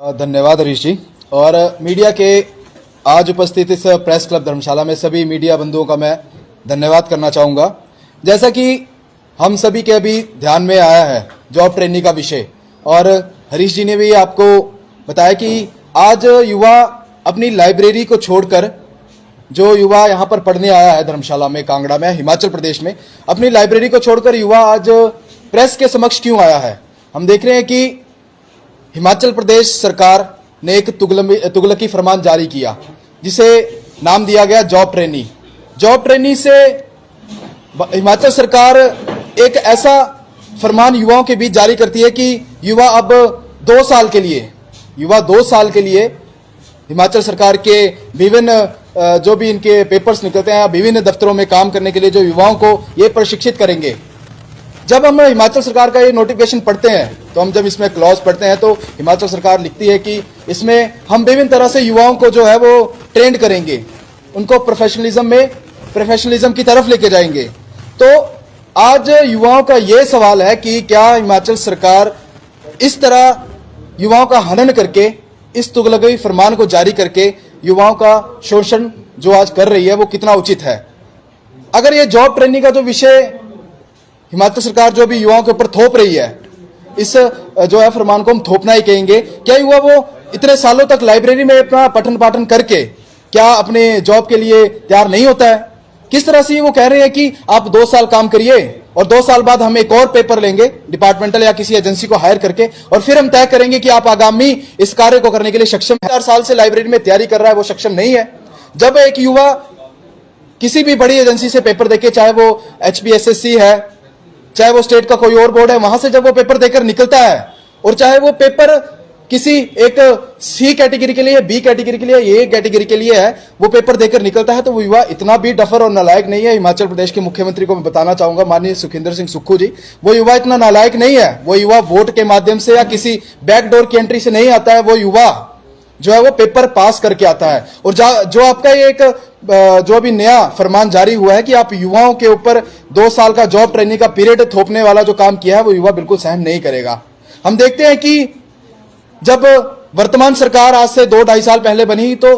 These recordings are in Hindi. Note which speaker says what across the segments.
Speaker 1: धन्यवाद हरीश जी। और मीडिया के आज उपस्थित इस प्रेस क्लब धर्मशाला में सभी मीडिया बंधुओं का मैं धन्यवाद करना चाहूँगा। जैसा कि हम सभी के अभी ध्यान में आया है जॉब ट्रेनिंग का विषय, और हरीश जी ने भी आपको बताया कि आज युवा अपनी लाइब्रेरी को छोड़कर, जो युवा यहाँ पर पढ़ने आया है धर्मशाला में, कांगड़ा में, हिमाचल प्रदेश में, अपनी लाइब्रेरी को छोड़कर युवा आज प्रेस के समक्ष क्यों आया है। हम देख रहे हैं कि हिमाचल प्रदेश सरकार ने एक तुगलकी फरमान जारी किया जिसे नाम दिया गया जॉब ट्रेनी। जॉब ट्रेनी से हिमाचल सरकार एक ऐसा फरमान युवाओं के बीच जारी करती है कि युवा अब 2 साल के लिए हिमाचल सरकार के विभिन्न जो भी इनके पेपर्स निकलते हैं, विभिन्न दफ्तरों में काम करने के लिए जो युवाओं को ये प्रशिक्षित करेंगे। जब हम हिमाचल सरकार का ये नोटिफिकेशन पढ़ते हैं तो हम जब इसमें क्लॉज पढ़ते हैं तो हिमाचल सरकार लिखती है कि इसमें हम विभिन्न तरह से युवाओं को जो है वो ट्रेंड करेंगे, उनको प्रोफेशनलिज्म की तरफ लेके जाएंगे। तो आज युवाओं का ये सवाल है कि क्या हिमाचल सरकार इस तरह युवाओं का हनन करके, इस तुगलकी फरमान को जारी करके युवाओं का शोषण जो आज कर रही है वो कितना उचित है। अगर ये जॉब ट्रेनिंग का जो विषय हिमाचल सरकार जो भी युवाओं के ऊपर थोप रही है, इस जो है फरमान को हम थोपना ही कहेंगे। क्या युवा वो इतने सालों तक लाइब्रेरी में अपना पठन पाठन करके क्या अपने जॉब के लिए तैयार नहीं होता है? किस तरह से वो कह रहे हैं कि आप 2 साल काम करिए और 2 साल बाद हम एक और पेपर लेंगे डिपार्टमेंटल या किसी एजेंसी को हायर करके, और फिर हम तय करेंगे कि आप आगामी इस कार्य को करने के लिए सक्षम है। 4 साल से लाइब्रेरी में तैयारी कर रहा है, वो सक्षम नहीं है। जब एक युवा किसी भी बड़ी एजेंसी से पेपर देके, चाहे वो HPSSC है, चाहे वो स्टेट का कोई और बोर्ड है, वहां से जब वो पेपर देकर निकलता है, और चाहे वो पेपर किसी एक C कैटेगरी के लिए, B कैटेगरी के लिए, A कैटेगरी के लिए है, वो पेपर देकर निकलता है, तो वो युवा इतना भी डफर और नालायक नहीं है। हिमाचल प्रदेश के मुख्यमंत्री को मैं बताना चाहूंगा, माननीय सुखविंदर सिंह सुक्खू जी, वो युवा इतना नालायक नहीं है। वो युवा वोट के माध्यम से या किसी बैकडोर की एंट्री से नहीं आता है। वो युवा जो है वो पेपर पास करके आता है। और जो आपका एक जो अभी नया फरमान जारी हुआ है कि आप युवाओं के ऊपर 2 साल का जॉब ट्रेनिंग का पीरियड थोपने वाला जो काम किया है, वो युवा बिल्कुल सहन नहीं करेगा। हम देखते हैं कि जब वर्तमान सरकार आज से 2-2.5 साल पहले बनी तो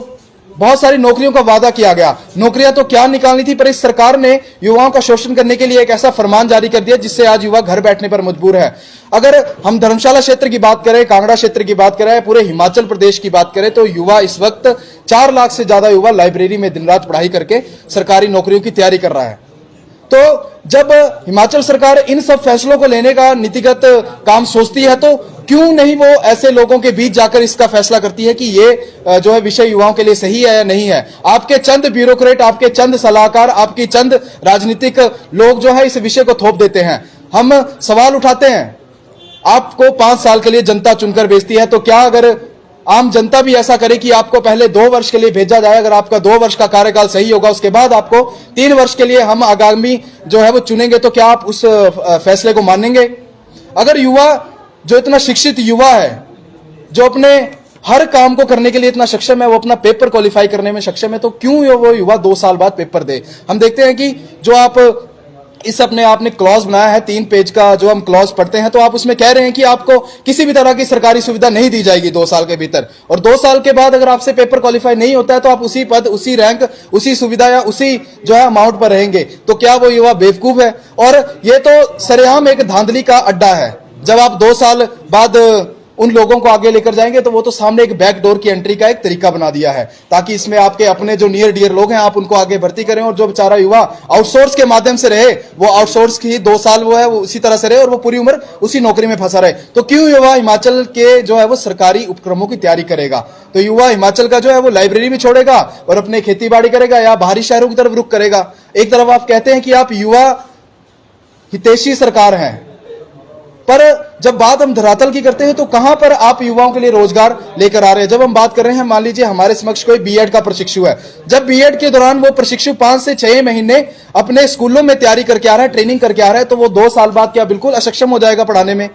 Speaker 1: बहुत सारी नौकरियों का वादा किया गया। नौकरियां तो क्या निकालनी थी, पर इस सरकार ने युवाओं का शोषण करने के लिए एक ऐसा फरमान जारी कर दिया जिससे आज युवा घर बैठने पर मजबूर है। अगर हम धर्मशाला क्षेत्र की बात करें, कांगड़ा क्षेत्र की बात करें, पूरे हिमाचल प्रदेश की बात करें, तो युवा इस वक्त 4 लाख से ज्यादा युवा लाइब्रेरी में दिन रात पढ़ाई करके सरकारी नौकरियों की तैयारी कर रहा है। तो जब हिमाचल सरकार इन सब फैसलों को लेने का नीतिगत काम सोचती है, तो क्यों नहीं वो ऐसे लोगों के बीच जाकर इसका फैसला करती है कि ये जो है विषय युवाओं के लिए सही है या नहीं है। आपके चंद ब्यूरोक्रेट, आपके चंद सलाहकार, आपकी चंद राजनीतिक लोग जो है इस विषय को थोप देते हैं। हम सवाल उठाते हैं, आपको 5 साल के लिए जनता चुनकर भेजती है, तो क्या अगर आम जनता भी ऐसा करे कि आपको पहले 2 वर्ष के लिए भेजा जाए, अगर आपका 2 वर्ष का कार्यकाल सही होगा, उसके बाद आपको 3 वर्ष के लिए हम आगामी जो है वो चुनेंगे, तो क्या आप उस फैसले को मानेंगे? अगर युवा जो इतना शिक्षित युवा है, जो अपने हर काम को करने के लिए इतना सक्षम है, वो अपना पेपर क्वालिफाई करने में सक्षम है, तो क्यों वो युवा 2 साल बाद पेपर दे? हम देखते हैं कि जो आप इस अपने आपने क्लॉज बनाया है 3 पेज का, जो हम क्लॉज पढ़ते हैं, तो आप उसमें कह रहे हैं कि आपको किसी भी तरह की सरकारी सुविधा नहीं दी जाएगी 2 साल के भीतर, और 2 साल के बाद अगर आपसे पेपर क्वालिफाई नहीं होता है तो आप उसी पद, उसी रैंक, उसी सुविधा या उसी जो है अमाउंट पर रहेंगे। तो क्या वो युवा बेवकूफ है? और ये तो सरेआम एक धांधली का अड्डा है। जब आप 2 साल बाद उन लोगों को आगे लेकर जाएंगे तो वो तो सामने एक बैकडोर की एंट्री का एक तरीका बना दिया है, ताकि इसमें आपके अपने जो नियर डियर लोग हैं आप उनको आगे भर्ती करें, और जो बेचारा युवा आउटसोर्स के माध्यम से रहे, वो आउटसोर्स की 2 साल वो है वो उसी तरह से रहे और वो पूरी उम्र उसी नौकरी में फंसा रहे। तो क्यों युवा हिमाचल के जो है वो सरकारी उपक्रमों की तैयारी करेगा? तो युवा हिमाचल का जो है वो लाइब्रेरी भी छोड़ेगा और अपने खेती बाड़ी करेगा या बाहरी शहरों की तरफ रुख करेगा। एक तरफ आप कहते हैं कि आप युवा हितैषी सरकार हैं, पर जब बात हम धरातल की करते हैं तो कहां पर आप युवाओं के लिए रोजगार लेकर आ रहे हैं? जब हम बात कर रहे हैं, मान लीजिए हमारे समक्ष कोई बीएड का प्रशिक्षु है, जब बीएड के दौरान वो प्रशिक्षु 5 से 6 महीने अपने स्कूलों में तैयारी करके आ रहा है, ट्रेनिंग करके आ रहा है, तो वो 2 साल बाद क्या बिल्कुल अक्षम हो जाएगा पढ़ाने में?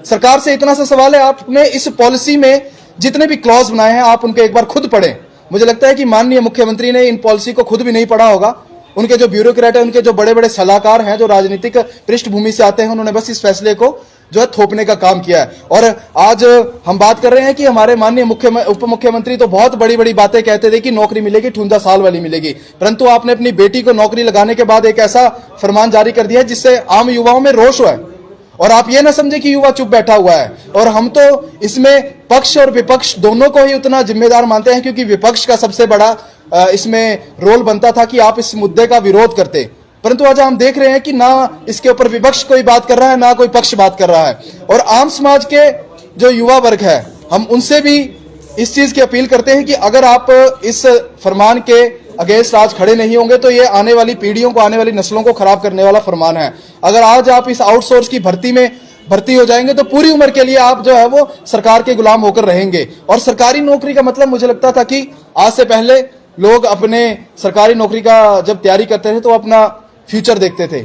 Speaker 1: सरकार से इतना सा सवाल है, आपने इस पॉलिसी में जितने भी क्लॉज बनाए हैं आप उनको एक बार खुद पढ़ें। मुझे लगता है कि माननीय मुख्यमंत्री ने इन पॉलिसी को खुद भी नहीं पढ़ा होगा। उनके जो ब्यूरोक्रेट है, उनके जो बड़े बड़े सलाहकार हैं, जो राजनीतिक पृष्ठभूमि से आते हैं, उन्होंने बस इस फैसले को जो है थोपने का काम किया है। और आज हम बात कर रहे हैं कि हमारे माननीय उप मुख्यमंत्री तो बहुत बड़ी बड़ी बातें कहते थे कि नौकरी मिलेगी, 58 साल वाली मिलेगी, परंतु आपने अपनी बेटी को नौकरी लगाने के बाद एक ऐसा फरमान जारी कर दिया जिससे आम युवाओं में रोष है। और आप ये ना समझे कि युवा चुप बैठा हुआ है। और हम तो इसमें पक्ष और विपक्ष दोनों को ही उतना जिम्मेदार मानते हैं, क्योंकि विपक्ष का सबसे बड़ा इसमें रोल बनता था कि आप इस मुद्दे का विरोध करते, परंतु आज हम देख रहे हैं कि ना इसके ऊपर विपक्ष कोई बात कर रहा है, ना कोई पक्ष बात कर रहा है। और आम समाज के जो युवा वर्ग है, हम उनसे भी इस चीज की अपील करते हैं कि अगर आप इस फरमान के अगेंस्ट आज खड़े नहीं होंगे तो ये आने वाली पीढ़ियों को, आने वाली नस्लों को खराब करने वाला फरमान है। अगर आज आप इस आउटसोर्स की भर्ती में भर्ती हो जाएंगे तो पूरी उम्र के लिए आप जो है वो सरकार के गुलाम होकर रहेंगे। और सरकारी नौकरी का मतलब, मुझे लगता था कि आज से पहले लोग अपने सरकारी नौकरी का जब तैयारी करते थे तो अपना फ्यूचर देखते थे।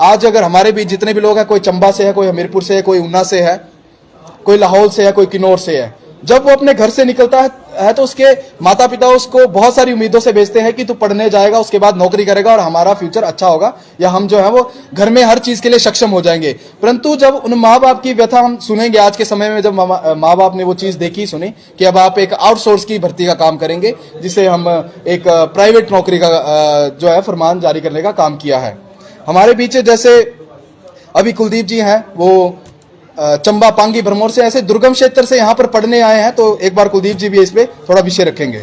Speaker 1: आज अगर हमारे बीच जितने भी लोग हैं, कोई चंबा से है, कोई हमीरपुर से है, कोई ऊना से है, कोई लाहौल से है, कोई किन्नौर से है, जब वो अपने घर से निकलता है तो उसके माता पिता उसको बहुत सारी उम्मीदों से भेजते हैं कि तू पढ़ने जाएगा, उसके बाद नौकरी करेगा और हमारा फ्यूचर अच्छा होगा, या हम जो है वो घर में हर चीज के लिए सक्षम हो जाएंगे। परंतु जब उन माँ बाप की व्यथा हम सुनेंगे आज के समय में, जब माँ बाप ने वो चीज देखी सुनी कि अब आप एक आउटसोर्स की भर्ती का काम करेंगे, जिसे हम एक प्राइवेट नौकरी का जो है फरमान जारी करने का काम किया है। हमारे बीच जैसे अभी कुलदीप जी हैं, वो चंबा, पांगी, भरमौर से, ऐसे दुर्गम क्षेत्र से यहाँ पर पढ़ने आए हैं, तो एक बार कुलदीप जी भी इस पे थोड़ा विषय रखेंगे।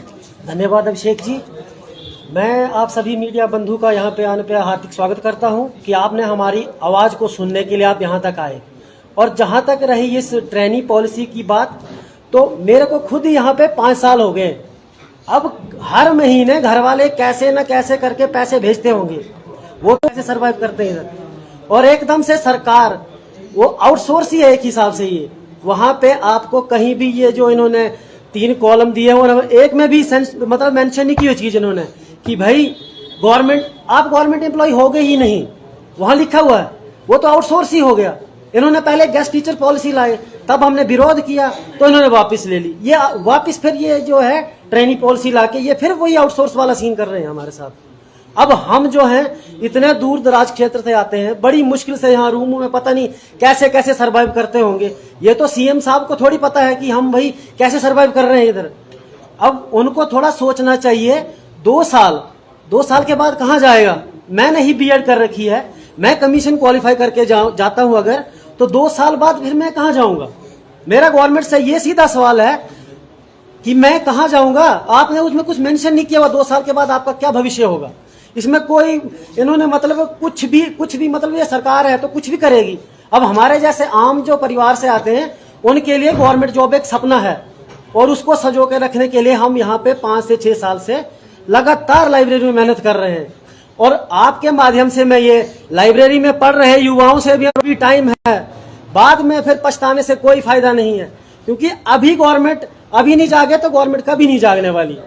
Speaker 2: धन्यवाद अभिषेक जी। मैं आप सभी मीडिया बंधु का यहाँ पे आने पे हार्दिक स्वागत करता हूँ कि आपने हमारी आवाज को सुनने के लिए आप यहाँ तक आए। और जहाँ तक रही इस ट्रेनी पॉलिसी की बात, तो मेरे को खुद यहाँ पे 5 साल हो गए। अब हर महीने घर वाले कैसे न कैसे करके पैसे भेजते होंगे, वो कैसे सरवाइव करते हैं इधर। और एकदम से सरकार वो आउटसोर्स ही है एक हिसाब से, ये वहां पे आपको कहीं भी ये जो इन्होंने 3 कॉलम दिए और एक में भी मतलब मेंशन नहीं की हुई चीज इन्होंने कि भाई गवर्नमेंट, आप गवर्नमेंट एम्प्लॉय हो गए ही नहीं, वहां लिखा हुआ है, वो तो आउटसोर्स ही हो गया। इन्होंने पहले गेस्ट टीचर पॉलिसी लाए, तब हमने विरोध किया तो इन्होंने वापस ले ली, ये वापस फिर ये जो है ट्रेनिंग पॉलिसी लाके ये फिर वही आउटसोर्स वाला सीन कर रहे हैं हमारे साथ। अब हम जो हैं इतने दूर दराज क्षेत्र से आते हैं, बड़ी मुश्किल से यहाँ रूमों में पता नहीं कैसे कैसे सरवाइव करते होंगे। ये तो सीएम साहब को थोड़ी पता है कि हम भाई कैसे सरवाइव कर रहे हैं इधर। अब उनको थोड़ा सोचना चाहिए। 2 साल के बाद कहाँ जाएगा। मैंने ही बीएड कर रखी है, मैं कमीशन क्वालिफाई करके जाता हूँ अगर, तो 2 साल बाद फिर मैं कहाँ जाऊंगा। मेरा गवर्नमेंट से ये सीधा सवाल है कि मैं कहाँ जाऊंगा। आपने उसमें कुछ मेंशन नहीं किया हुआ 2 साल के बाद आपका क्या भविष्य होगा। इसमें कोई इन्होंने मतलब कुछ भी मतलब ये सरकार है तो कुछ भी करेगी। अब हमारे जैसे आम जो परिवार से आते हैं उनके लिए गवर्नमेंट जॉब एक सपना है, और उसको संजो के रखने के लिए हम यहाँ पे 5 से 6 साल से लगातार लाइब्रेरी में मेहनत कर रहे हैं। और आपके माध्यम से मैं ये लाइब्रेरी में पढ़ रहे युवाओं से भी अभी टाइम है, बाद में फिर पछताने से कोई फायदा नहीं है, क्योंकि अभी गवर्नमेंट अभी नहीं जागे तो गवर्नमेंट कभी नहीं जागने वाली।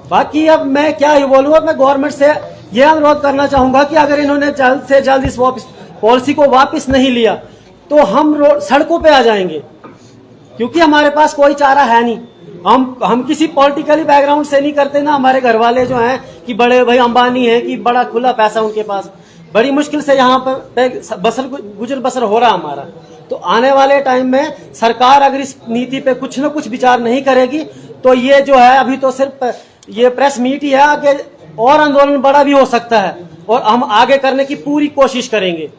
Speaker 2: बाकी अब मैं क्या ही बोलूँ, मैं गवर्नमेंट से यह अनुरोध करना चाहूंगा कि अगर इन्होंने जल्द से जल्द इस पॉलिसी को वापस नहीं लिया तो हम सड़कों पे आ जाएंगे, क्योंकि हमारे पास कोई चारा है नहीं। हम किसी पॉलिटिकली बैकग्राउंड से नहीं करते ना। हमारे घर वाले जो हैं कि बड़े भाई अंबानी हैं कि बड़ा खुला पैसा उनके पास, बड़ी मुश्किल से यहाँ पर गुजर बसर हो रहा हमारा। तो आने वाले टाइम में सरकार अगर इस नीति पे कुछ न कुछ विचार नहीं करेगी तो ये जो है अभी तो सिर्फ ये प्रेस मीट ही है, आगे और आंदोलन बड़ा भी हो सकता है और हम आगे करने की पूरी कोशिश करेंगे।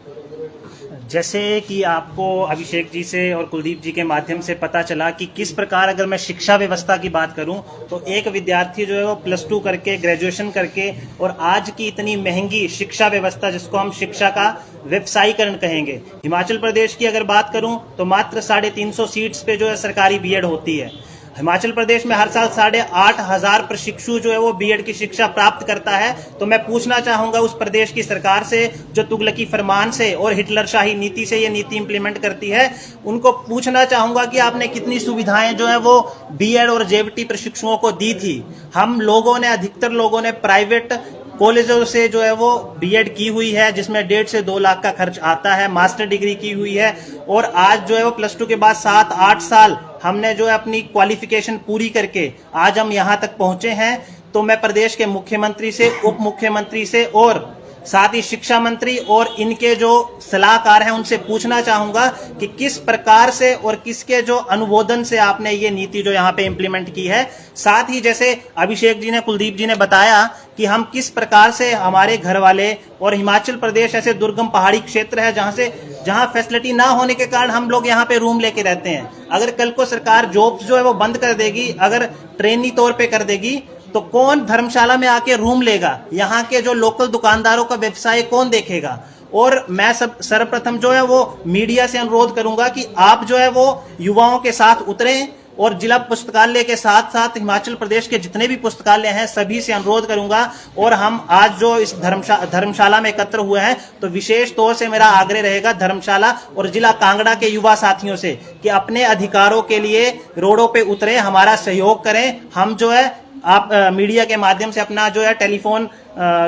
Speaker 3: जैसे कि आपको अभिषेक जी से और कुलदीप जी के माध्यम से पता चला कि किस प्रकार, अगर मैं शिक्षा व्यवस्था की बात करूं तो एक विद्यार्थी जो है वो +2 करके, ग्रेजुएशन करके, और आज की इतनी महंगी शिक्षा व्यवस्था जिसको हम शिक्षा का व्यवसायीकरण कहेंगे। हिमाचल प्रदेश की अगर बात करूं तो मात्र 350 सीट्स पे जो है सरकारी बीएड होती है। हिमाचल प्रदेश में हर साल 8,500 प्रशिक्षु जो है वो बीएड की शिक्षा प्राप्त करता है। तो मैं पूछना चाहूंगा उस प्रदेश की सरकार से जो तुगलकी फरमान से और हिटलरशाही नीति से ये नीति इंप्लीमेंट करती है, उनको पूछना चाहूंगा कि आपने कितनी सुविधाएं जो है वो बीएड और जेवीटी प्रशिक्षुओं को दी थी। हम लोगों ने, अधिकतर लोगों ने प्राइवेट कॉलेजों से जो है वो बीएड की हुई है, जिसमें 1.5 से 2 लाख का खर्च आता है, मास्टर डिग्री की हुई है, और आज जो है वो +2 के बाद 7-8 साल हमने जो है अपनी क्वालिफिकेशन पूरी करके आज हम यहाँ तक पहुंचे हैं। तो मैं प्रदेश के मुख्यमंत्री से, उप मुख्यमंत्री से और साथ ही शिक्षा मंत्री और इनके जो सलाहकार हैं उनसे पूछना चाहूंगा कि किस प्रकार से और किसके जो अनुमोदन से आपने ये नीति जो यहाँ पे इम्प्लीमेंट की है। साथ ही जैसे अभिषेक जी ने, कुलदीप जी ने बताया कि हम किस प्रकार से हमारे घर वाले, और हिमाचल प्रदेश ऐसे दुर्गम पहाड़ी क्षेत्र है जहां फैसिलिटी ना होने के कारण हम लोग यहाँ पे रूम लेके रहते हैं। अगर कल को सरकार जॉब्स जो है वो बंद कर देगी, अगर ट्रेनी तौर पे कर देगी, तो कौन धर्मशाला में आके रूम लेगा? यहाँ के जो लोकल दुकानदारों का व्यवसाय कौन देखेगा? और मैं सर्वप्रथम जो है वो मीडिया से अनुरोध करूंगा कि आप जो है वो युवाओं के साथ उतरें, और जिला पुस्तकालय के साथ साथ हिमाचल प्रदेश के जितने भी पुस्तकालय हैं सभी से अनुरोध करूंगा। और हम आज जो इस धर्मशाला में एकत्र हुए हैं, तो विशेष तौर से मेरा आग्रह रहेगा धर्मशाला और जिला कांगड़ा के युवा साथियों से कि अपने अधिकारों के लिए रोडों पे उतरें, हमारा सहयोग करें। हम जो है आप मीडिया के माध्यम से अपना जो है टेलीफोन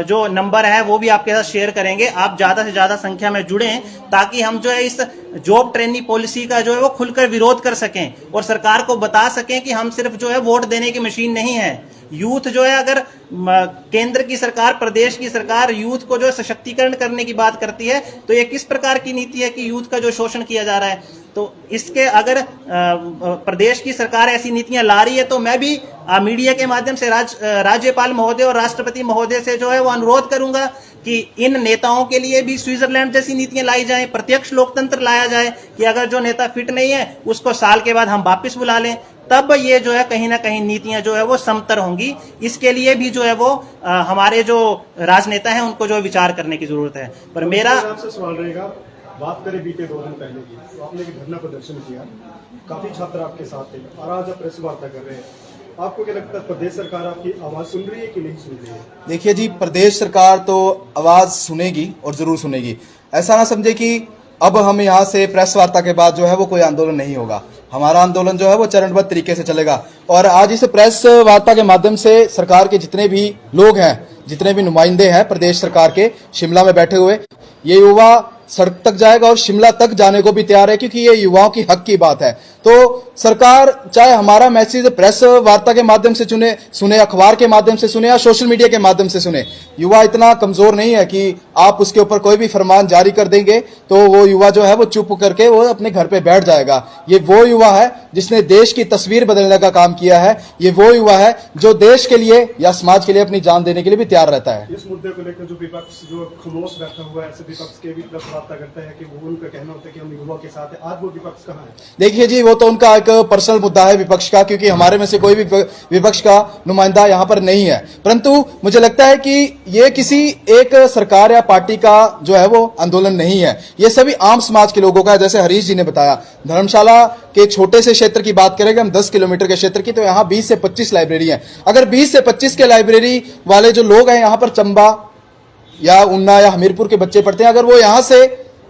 Speaker 3: जो नंबर है वो भी आपके साथ शेयर करेंगे। आप ज्यादा से ज्यादा संख्या में जुड़ें ताकि हम जो है इस जॉब ट्रेनिंग पॉलिसी का जो है वो खुलकर विरोध कर सकें और सरकार को बता सकें कि हम सिर्फ जो है वोट देने की मशीन नहीं है। यूथ जो है, अगर केंद्र की सरकार, प्रदेश की सरकार यूथ को जो सशक्तिकरण करने की बात करती है, तो ये किस प्रकार की नीति है कि यूथ का जो शोषण किया जा रहा है? तो इसके अगर प्रदेश की सरकार ऐसी नीतियां ला रही है, तो मैं भी मीडिया के माध्यम से राज्यपाल महोदय और राष्ट्रपति महोदय से जो है वो अनुरोध करूंगा कि इन नेताओं के लिए भी स्विट्जरलैंड जैसी नीतियां लाई जाएं, प्रत्यक्ष लोकतंत्र लाया जाए कि अगर जो नेता फिट नहीं है उसको साल के बाद हम वापस बुला लें, तब ये जो है कहीं ना कहीं नीतियां जो है वो समतर होंगी। इसके लिए भी जो है वो हमारे जो राजनेता हैं उनको जो विचार करने की जरूरत है। पर मेरा
Speaker 4: आपसे सवाल रहेगा, बात करें बीते 2 दिन पहले की, तो आपने एक धरना प्रदर्शन किया, काफी छात्र आपके साथ थे और आज आप प्रेस वार्ता कर रहे हैं। आपको क्या लगता है, प्रदेश सरकार आपकी आवाज सुन रही है कि नहीं सुन रही है?
Speaker 1: देखिए जी, प्रदेश सरकार तो आवाज सुनेगी और जरूर सुनेगी। ऐसा ना समझे कि अब हम यहाँ से प्रेस वार्ता के बाद जो है वो कोई आंदोलन नहीं होगा। हमारा आंदोलन जो है वो चरणबद्ध तरीके से चलेगा। और आज इस प्रेस वार्ता के माध्यम से सरकार के जितने भी लोग हैं, जितने भी नुमाइंदे हैं प्रदेश सरकार के शिमला में बैठे हुए, ये युवा सड़क तक जाएगा और शिमला तक जाने को भी तैयार है, क्योंकि ये युवाओं की हक की बात है। तो सरकार चाहे हमारा मैसेज प्रेस वार्ता के माध्यम से सुने, अखबार के माध्यम से सुने या सोशल मीडिया के माध्यम से सुने, युवा इतना कमजोर नहीं है कि आप उसके ऊपर कोई भी फरमान जारी कर देंगे तो वो युवा जो है वो चुप करके वो अपने घर पे बैठ जाएगा। ये वो युवा है जिसने देश की तस्वीर बदलने का काम किया है। ये वो युवा है जो देश के लिए या समाज के लिए अपनी जान देने के लिए भी तैयार रहता है।
Speaker 4: इस मुद्दे को लेकर जो विपक्ष जो खामोश बैठा हुआ है, ऐसे विपक्ष के भी प्रेस वार्ता करता है कि वो उनका कहना होता है कि हम युवा के साथ है। आज वो विपक्ष कहाँ है? देखिए
Speaker 1: जी, वो तो उनका एक पर्सनल मुद्दा है विपक्ष का, क्योंकि हमारे में से कोई भी विपक्ष का नुमाइंदा यहाँ पर नहीं है। परंतु मुझे लगता है कि ये किसी एक सरकार या पार्टी का जो है वो आंदोलन नहीं है, ये सभी आम समाज के लोगों का है। जैसे हरीश जी ने बताया, धर्मशाला के छोटे से क्षेत्र की बात करेंगे हम, 10 किलोमीटर के क्षेत्र की, तो यहाँ 20 से 25 लाइब्रेरी है। अगर 20 से 25 के लाइब्रेरी वाले जो लोग हैं यहाँ पर चंबा या ऊना या हमीरपुर के बच्चे पढ़ते हैं, अगर वो यहाँ से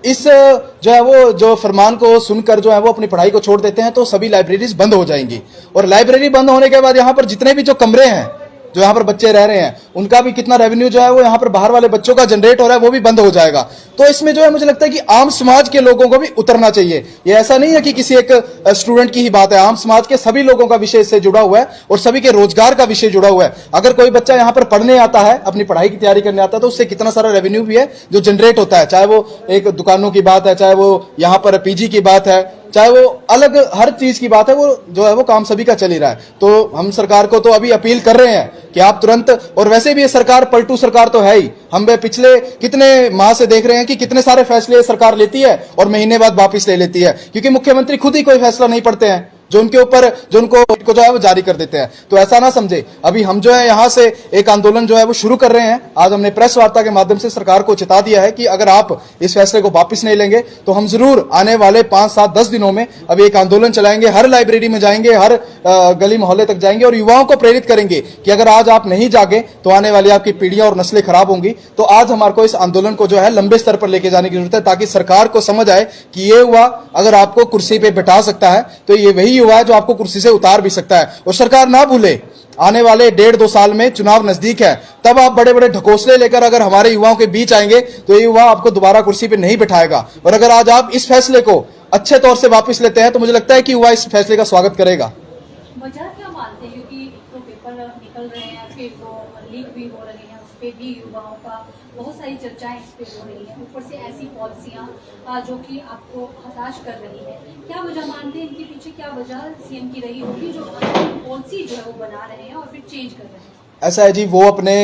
Speaker 1: इस जो है वो जो फरमान को सुनकर जो है वो अपनी पढ़ाई को छोड़ देते हैं, तो सभी लाइब्रेरीज बंद हो जाएंगी। और लाइब्रेरी बंद होने के बाद यहाँ पर जितने भी जो कमरे हैं, जो यहाँ पर बच्चे रह रहे हैं, उनका भी कितना रेवेन्यू जो है वो यहाँ पर बाहर वाले बच्चों का जनरेट हो रहा है, वो भी बंद हो जाएगा। तो इसमें जो है मुझे लगता है कि आम समाज के लोगों को भी उतरना चाहिए। ये ऐसा नहीं है कि किसी एक स्टूडेंट की ही बात है, आम समाज के सभी लोगों का विषय इससे जुड़ा हुआ है और सभी के रोजगार का विषय जुड़ा हुआ है। अगर कोई बच्चा यहाँ पर पढ़ने आता है, अपनी पढ़ाई की तैयारी करने आता है, तो उससे कितना सारा रेवेन्यू भी है जो जनरेट होता है, चाहे वो एक दुकानों की बात है, चाहे वो यहाँ पर पीजी की बात है, चाहे वो अलग हर चीज की बात है, वो जो है वो काम सभी का चल ही रहा है। तो हम सरकार को तो अभी अपील कर रहे हैं कि आप तुरंत, और वैसे भी ये सरकार पलटू सरकार तो है ही, हम पिछले कितने माह से देख रहे हैं कि कितने सारे फैसले सरकार लेती है और महीने बाद वापस ले लेती है, क्योंकि मुख्यमंत्री खुद ही कोई फैसला नहीं पढ़ते हैं, जो उनके ऊपर जो उनको जो है वो जारी कर देते हैं। तो ऐसा ना समझे, अभी हम जो है यहाँ से एक आंदोलन जो है वो शुरू कर रहे हैं। आज हमने प्रेस वार्ता के माध्यम से सरकार को चेता दिया है कि अगर आप इस फैसले को वापस नहीं लेंगे तो हम जरूर आने वाले 5, 7, 10 दिनों में अभी एक आंदोलन चलाएंगे, हर लाइब्रेरी में जाएंगे, हर गली मोहल्ले तक जाएंगे और युवाओं को प्रेरित करेंगे कि अगर आज आप नहीं जागे तो आने वाली आपकी पीढ़ियां और नस्लें खराब होंगी। तो आज हमारे को इस आंदोलन को जो है लंबे स्तर पर लेके जाने की जरूरत है, ताकि सरकार को समझ आए कि ये युवा अगर आपको कुर्सी पे बैठा सकता है तो ये वही युवा है जो आपको कुर्सी से उतार भी सकता है। और सरकार ना भूले, आने वाले 1.5-2 साल में चुनाव नजदीक है, तब आप बड़े बड़े ढकोसले लेकर अगर हमारे युवाओं के बीच आएंगे तो ये युवा आपको दोबारा कुर्सी पे नहीं बिठाएगा। और अगर आज आप इस फैसले को अच्छे तौर से वापस लेते हैं तो मुझे लगता है कि युवा इस फैसले का स्वागत करेगा।
Speaker 5: वजह क्या मानते हैं, क्योंकि तो पेपर निकल रहे हैं, फिर वो लीक भी हो रहे हैं, उस पर भी युवाओं का बहुत सारी चर्चाएं इस पे हो रही हैं, ऊपर से ऐसी पॉलिसियां जो कि आपको हताश कर रही है। क्या वजह मानते हैं इनके पीछे, क्या वजह सीएम की रही होगी जो पॉलिसी जो है वो बना रहे हैं और फिर चेंज कर रहे हैं?
Speaker 1: ऐसा है जी, वो अपने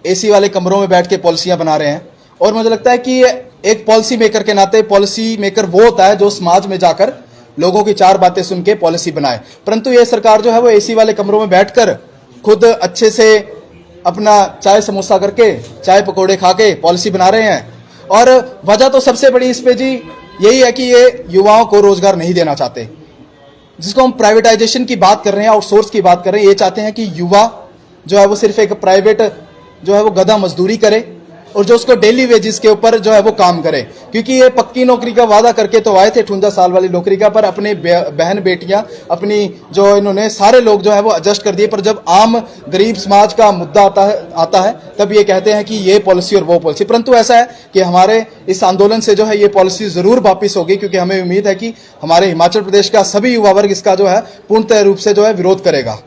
Speaker 1: एसी वाले कमरों में बैठ के पॉलिसियां बना रहे हैं और मुझे लगता है कि एक पॉलिसी मेकर के नाते पॉलिसी मेकर वो होता है जो समाज में जाकर लोगों की चार बातें सुन के पॉलिसी बनाए। परंतु ये सरकार जो है वो एसी वाले कमरों में बैठकर खुद अच्छे से अपना चाय समोसा करके, चाय पकोड़े खा के पॉलिसी बना रहे हैं। और वजह तो सबसे बड़ी इस पे जी यही है कि ये युवाओं को रोजगार नहीं देना चाहते, जिसको हम प्राइवेटाइजेशन की बात कर रहे हैं, आउटसोर्स की बात कर रहे हैं। ये चाहते हैं कि युवा जो है वो सिर्फ एक प्राइवेट जो है वो गधा मजदूरी करे और जो उसको डेली वेजेस के ऊपर जो है वो काम करे, क्योंकि ये पक्की नौकरी का वादा करके तो आए थे 58 साल वाली नौकरी का, पर अपने बहन बेटियां अपनी जो इन्होंने सारे लोग जो है वो एडजस्ट कर दिए। पर जब आम गरीब समाज का मुद्दा आता है तब ये कहते हैं कि ये पॉलिसी और वो पॉलिसी। परंतु ऐसा है कि हमारे इस आंदोलन से जो है ये पॉलिसी जरूर वापिस होगी, क्योंकि हमें उम्मीद है कि हमारे हिमाचल प्रदेश का सभी युवा वर्ग इसका जो है पूर्णतः रूप से जो है विरोध करेगा।